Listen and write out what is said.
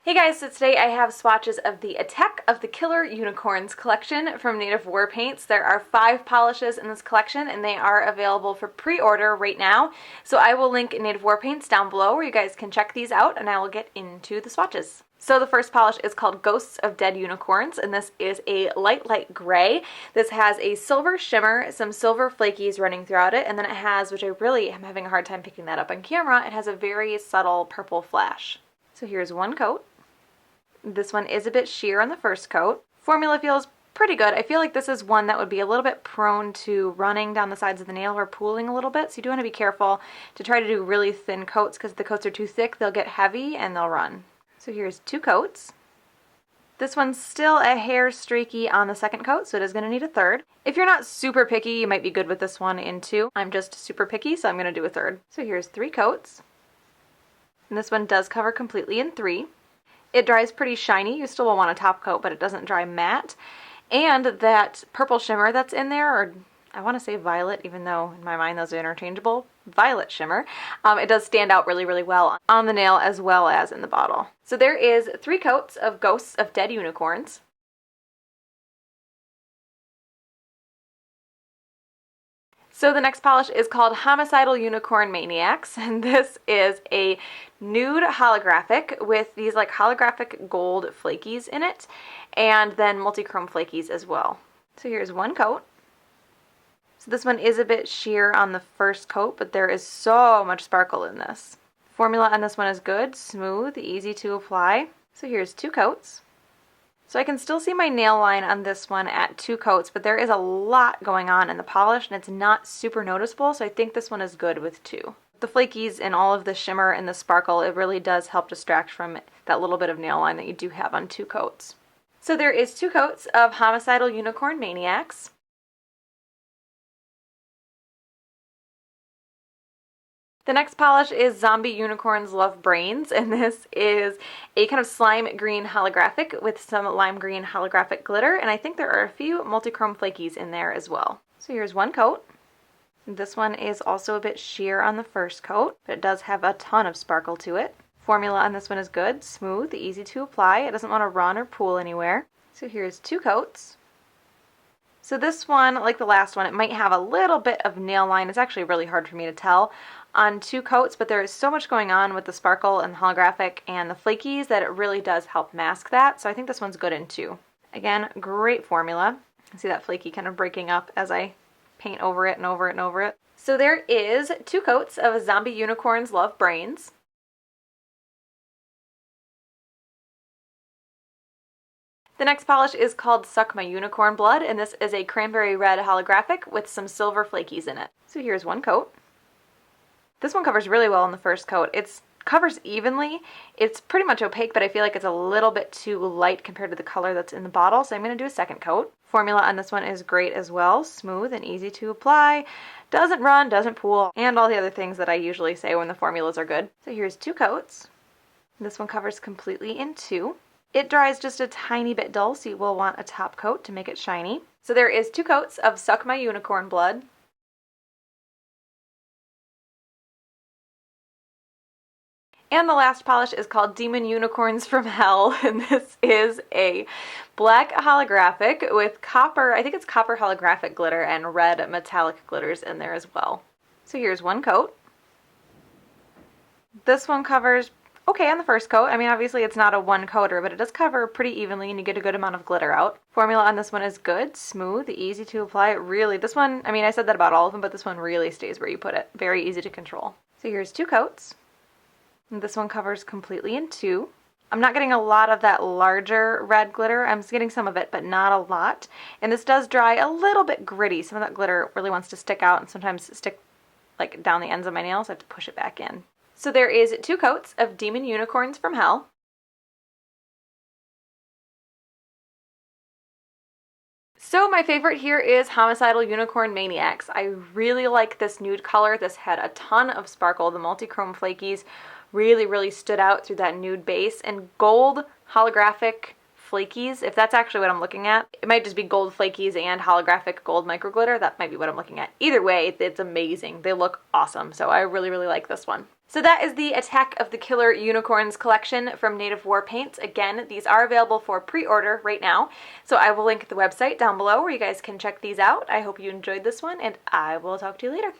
Hey guys, so today I have swatches of the Attack of the Killer Unicorns collection from Native War Paints. There are 5 polishes in this collection and they are available for pre-order right now. So I will link Native War Paints down below where you guys can check these out and I will get into the swatches. So the first polish is called Ghosts of Dead Unicorns, and this is a light gray. This has a silver shimmer, some silver flakies running throughout it, and then it has, which I really am having a hard time picking that up on camera, it has a very subtle purple flash. So here's one coat. This one is a bit sheer on the first coat. Formula feels pretty good. I feel like this is one that would be a little bit prone to running down the sides of the nail or pooling a little bit, so you do want to be careful to try to do really thin coats because if the coats are too thick, they'll get heavy and they'll run. So here's 2 coats. This one's still a hair streaky on the second coat, so it is going to need a third. If you're not super picky, you might be good with this one in 2. I'm just super picky, so I'm going to do a third. So here's 3 coats. And this one does cover completely in 3. It dries pretty shiny. You still will want a top coat, but it doesn't dry matte. And that purple shimmer that's in there, or I want to say violet, even though in my mind those are interchangeable, violet shimmer, it does stand out really well on the nail as well as in the bottle. So there is 3 coats of Ghosts of Dead Unicorns. So the next polish is called Homicidal Unicorn Maniacs, and this is a nude holographic with these like holographic gold flakies in it, and then multi-chrome flakies as well. So here's one coat. So this one is a bit sheer on the first coat, but there is so much sparkle in this. Formula on this one is good, smooth, easy to apply. So here's 2 coats. So I can still see my nail line on this one at 2 coats, but there is a lot going on in the polish and it's not super noticeable, so I think this one is good with 2. The flakies and all of the shimmer and the sparkle, it really does help distract from that little bit of nail line that you do have on 2 coats. So there is 2 coats of Homicidal Unicorn Maniacs. The next polish is Zombie Unicorns Love Brains, and this is a kind of slime green holographic with some lime green holographic glitter, and I think there are a few multi-chrome flakies in there as well. So here's one coat. This one is also a bit sheer on the first coat, but it does have a ton of sparkle to it. Formula on this one is good, smooth, easy to apply. It doesn't want to run or pool anywhere. So here's 2 coats. So this one, like the last one, it might have a little bit of nail line. It's actually really hard for me to tell on 2 coats, but there is so much going on with the sparkle and holographic and the flakies that it really does help mask that. So I think this one's good in 2. Again, great formula. I see that flaky kind of breaking up as I paint over it and over it and over it. So there is 2 coats of Zombie Unicorns Love Brains. The next polish is called Suck My Unicorn Blood, and this is a cranberry red holographic with some silver flakies in it. So here's one coat. This one covers really well in the first coat. It covers evenly. It's pretty much opaque, but I feel like it's a little bit too light compared to the color that's in the bottle, so I'm going to do a second coat. Formula on this one is great as well, smooth and easy to apply, doesn't run, doesn't pool, and all the other things that I usually say when the formulas are good. So here's 2 coats. This one covers completely in 2. It dries just a tiny bit dull, so you will want a top coat to make it shiny. So there is 2 coats of Suck My Unicorn Blood. And the last polish is called Demon Unicorns from Hell, and this is a black holographic with copper, I think it's copper holographic glitter and red metallic glitters in there as well. So here's one coat. This one covers okay on the first coat. I mean, obviously it's not a 1-coater, but it does cover pretty evenly and you get a good amount of glitter out. Formula on this one is good, smooth, easy to apply. Really, this one, I mean, I said that about all of them, but this one really stays where you put it. Very easy to control. So here's 2 coats. And this one covers completely in 2. I'm not getting a lot of that larger red glitter. I'm just getting some of it, but not a lot. And this does dry a little bit gritty. Some of that glitter really wants to stick out and sometimes stick like down the ends of my nails. I have to push it back in. So there is 2 coats of Demon Unicorns from Hell. So my favorite here is Homicidal Unicorn Maniacs. I really like this nude color. This had a ton of sparkle. The multi-chrome flakies really stood out through that nude base, and gold holographic flakies, if that's actually what I'm looking at. It might just be gold flakies and holographic gold micro glitter. That might be what I'm looking at. Either way, it's amazing. They look awesome. So I really like this one. So that is the Attack of the Killer Unicorns collection from Native War Paints. Again, these are available for pre-order right now. So I will link the website down below where you guys can check these out. I hope you enjoyed this one, and I will talk to you later.